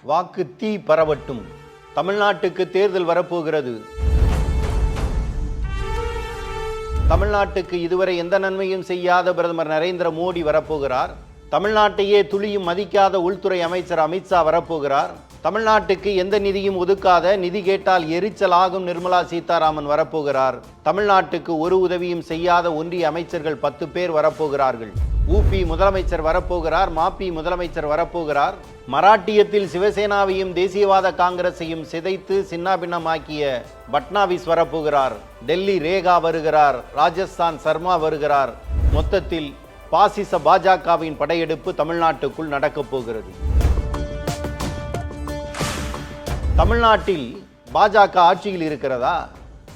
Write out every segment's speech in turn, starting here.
வாக்கு தீ பரவட்டும். தமிழ்நாட்டுக்கு தேர்தல் வரப்போகிறது. தமிழ்நாட்டுக்கு இதுவரை எந்த நன்மையும் செய்யாத பிரதமர் நரேந்திர மோடி வரப்போகிறார். தமிழ்நாட்டையே துளியும் மதிக்காத உள்துறை அமைச்சர் அமித்ஷா வரப்போகிறார். தமிழ்நாட்டுக்கு எந்த நிதியும் ஒதுக்காத, நிதி கேட்டால் எரிச்சல் ஆகும் நிர்மலா சீதாராமன் வரப்போகிறார். தமிழ்நாட்டுக்கு ஒரு உதவியும் செய்யாத ஒன்றிய அமைச்சர்கள் 10 பேர் வரப்போகிறார்கள். ஊபி முதலமைச்சர் வரப்போகிறார். மாப்பி முதலமைச்சர் வரப்போகிறார். மராட்டியத்தில் சிவசேனாவையும் தேசியவாத காங்கிரஸையும் சிதைத்து சின்னாபின்னமாக்கிய பட்னாவிஸ் வரப்போகிறார். டெல்லி ரேகா வருகிறார். ராஜஸ்தான் சர்மா வருகிறார். மொத்தத்தில் பாசிச பாஜகவின் படையெடுப்பு தமிழ்நாட்டுக்குள் நடக்கப் போகிறது. தமிழ்நாட்டில் பாஜக ஆட்சியில் இருக்கிறதா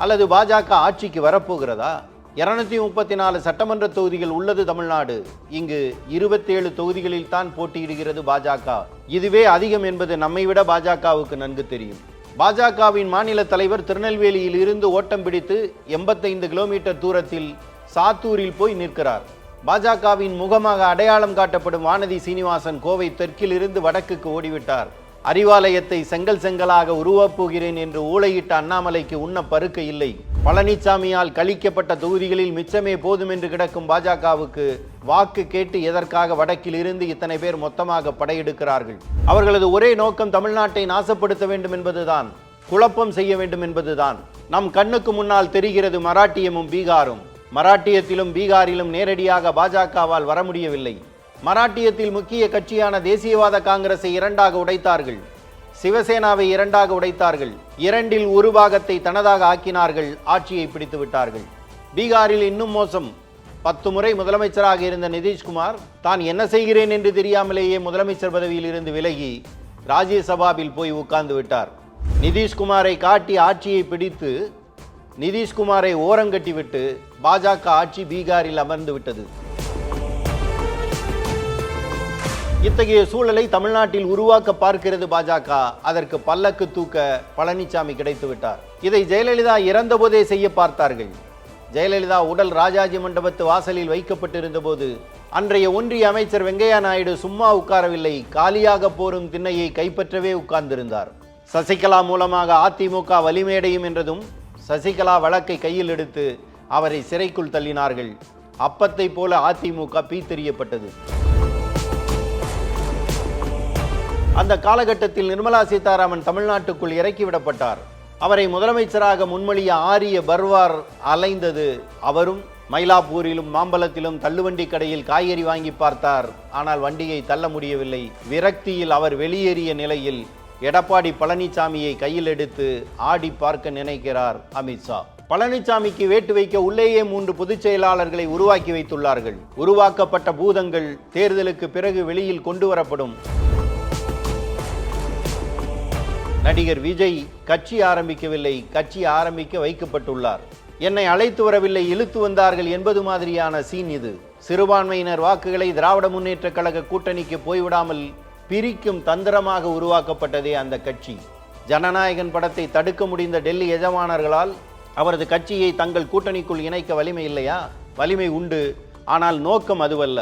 அல்லது பாஜக ஆட்சிக்கு வரப்போகிறதா? 234 சட்டமன்ற தொகுதிகள் உள்ளது தமிழ்நாடு. இங்கு 27 தொகுதிகளில் தான் போட்டியிடுகிறது பாஜக. இதுவே அதிகம் என்பது நம்மை விட பாஜகவுக்கு நன்கு தெரியும். பாஜகவின் மாநில தலைவர் திருநெல்வேலியில் இருந்து ஓட்டம் பிடித்து 85 கிலோமீட்டர் தூரத்தில் சாத்தூரில் போய் நிற்கிறார். பாஜகவின் முகமாக அடையாளம் காட்டப்படும் வானதி சீனிவாசன் கோவை தெற்கில் இருந்து வடக்குக்கு ஓடிவிட்டார். அறிவாலயத்தை செங்கலாக உருவாப்புகிறேன் என்று ஊளையிட்ட அண்ணாமலைக்கு உண்ண பருக்க இல்லை. பழனிசாமியால் கழிக்கப்பட்ட தொகுதிகளில் மிச்சமே போதும் என்று கிடக்கும் பாஜகவுக்கு வாக்கு கேட்டு எதற்காக வடக்கில் இருந்து இத்தனை பேர் மொத்தமாக படையெடுக்கிறார்கள்? அவர்களது ஒரே நோக்கம் தமிழ்நாட்டை நாசப்படுத்த வேண்டும் என்பதுதான், குழப்பம் செய்ய வேண்டும் என்பதுதான். நம் கண்ணுக்கு முன்னால் தெரிகிறது மராட்டியமும் பீகாரும். மராட்டியத்திலும் பீகாரிலும் நேரடியாக பாஜகவால் வர முடியவில்லை. மராட்டியத்தில் முக்கிய கட்சியான தேசியவாத காங்கிரஸை 2ஆக உடைத்தார்கள். சிவசேனாவை 2ஆக உடைத்தார்கள். 2இல் ஒரு பாகத்தை தனதாக ஆக்கினார்கள். ஆட்சியை பிடித்து விட்டார்கள். பீகாரில் இன்னும் மோசம். 10 முறை முதலமைச்சராக இருந்த நிதிஷ்குமார் தான் என்ன செய்கிறேன் என்று தெரியாமலேயே முதலமைச்சர் பதவியில் இருந்து விலகி ராஜ்யசபாவில் போய் உட்கார்ந்து விட்டார். நிதிஷ்குமாரை காட்டி ஆட்சியை பிடித்து நிதிஷ்குமாரை ஓரங்கட்டிவிட்டு பாஜக ஆட்சி பீகாரில் அமர்ந்து விட்டது. இத்தகைய சூழலை தமிழ்நாட்டில் உருவாக்க பார்க்கிறது பாஜக. அதற்கு பல்லக்கு தூக்க பழனிசாமி கிடைத்து விட்டார். இதை ஜெயலலிதா இறந்த போதே செய்ய பார்த்தார்கள். ஜெயலலிதா உடல் ராஜாஜி மண்டபத்து வாசலில் வைக்கப்பட்டிருந்த போது அன்றைய ஒன்றிய அமைச்சர் வெங்கையா நாயுடு சும்மா உட்காரவில்லை, காலியாக போரும் திண்ணையை கைப்பற்றவே உட்கார்ந்திருந்தார். சசிகலா மூலமாக அதிமுக வலிமையடையும் என்றதும் சசிகலா வழக்கை கையில் எடுத்து அவரை சிறைக்குள் தள்ளினார்கள். அப்பத்தை போல அதிமுக பீத்தெறியப்பட்டது. அந்த காலகட்டத்தில் நிர்மலா சீதாராமன் தமிழ்நாட்டுக்குள் இறக்கிவிடப்பட்டார். அவரை முதலமைச்சராக முன்மொழிய ஆரிய பர்வார் அலைந்தது. அவரும் மயிலாப்பூரிலும் மாம்பலத்திலும் தள்ளுவண்டி கடையில் காய்கறி வாங்கி பார்த்தார். ஆனால் வண்டியை தள்ள முடியவில்லை. விரக்தியில் அவர் வெளியேறிய நிலையில் எடப்பாடி பழனிசாமியை கையில் எடுத்து ஆடி பார்க்க நினைக்கிறார் அமித்ஷா. பழனிசாமிக்கு வேட்டு வைக்க உள்ளேயே 3 பொதுச் செயலாளர்களை உருவாக்கி வைத்துள்ளார்கள். உருவாக்கப்பட்ட பூதங்கள் தேர்தலுக்கு பிறகு வெளியில் கொண்டு வரப்படும். நடிகர் விஜய் கட்சி ஆரம்பிக்கவில்லை, கட்சி ஆரம்பிக்க வைக்கப்பட்டுள்ளார். என்னை அழைத்து வரவில்லை, இழுத்து வந்தார்கள் என்பது மாதிரியான சீன் இது. சிறுபான்மையினர் வாக்குகளை திராவிட முன்னேற்ற கழக கூட்டணிக்கு போய்விடாமல் பிரிக்கும் தந்திரமாக உருவாக்கப்பட்டதே அந்த கட்சி. ஜனநாயகன் படத்தை தடுக்க முடிந்த டெல்லி எஜமானர்களால் அவரது கட்சியை தங்கள் கூட்டணிக்குள் இணைக்க வலிமை இல்லையா? வலிமை உண்டு, ஆனால் நோக்கம் அதுவல்ல.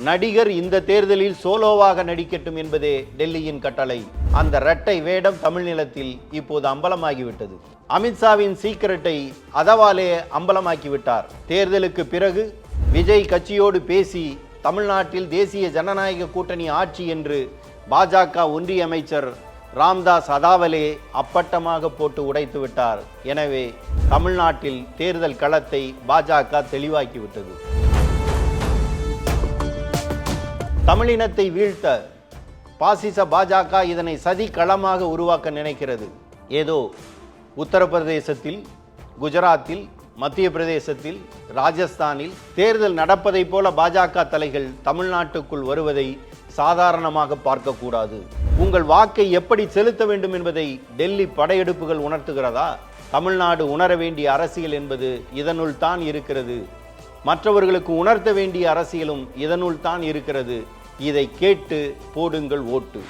நடிகர் இந்த தேர்தலில் சோலோவாக நடிக்கட்டும் என்பதே டெல்லியின் கட்டளை. அந்த இரட்டை வேடம் தமிழ் நிலத்தில் இப்போது அம்பலமாகிவிட்டது. அமித்ஷாவின் சீக்கிரட்டை அதவாலே அம்பலமாக்கிவிட்டார். தேர்தலுக்கு பிறகு விஜய் கட்சியோடு பேசி தமிழ்நாட்டில் தேசிய ஜனநாயக கூட்டணி ஆட்சி என்று பாஜக ஒன்றிய அமைச்சர் ராம்தாஸ் அதவாலே அப்பட்டமாக போட்டு உடைத்து விட்டார். எனவே தமிழ்நாட்டில் தேர்தல் களத்தை பாஜக தெளிவாக்கிவிட்டது. தமிழினத்தை வீழ்த்த பாசிச பாஜக இதனை சதி களமாக உருவாக்க நினைக்கிறது. ஏதோ உத்தரப்பிரதேசத்தில், குஜராத்தில், மத்திய பிரதேசத்தில், ராஜஸ்தானில் தேர்தல் நடப்பதை போல பாஜக தலைகள் தமிழ்நாட்டுக்குள் வருவதை சாதாரணமாக பார்க்கக்கூடாது. உங்கள் வாக்கை எப்படி செலுத்த வேண்டும் என்பதை டெல்லி படையெடுப்புகள் உணர்த்துகிறதா? தமிழ்நாடு உணர வேண்டிய அரசியல் என்பது இதனுள் தான் இருக்கிறது. மற்றவர்களுக்கு உணர்த்த வேண்டிய அரசியலும் இதனுள் தான் இருக்கிறது. இதை கேட்டு போடுங்கள் ஓட்டு.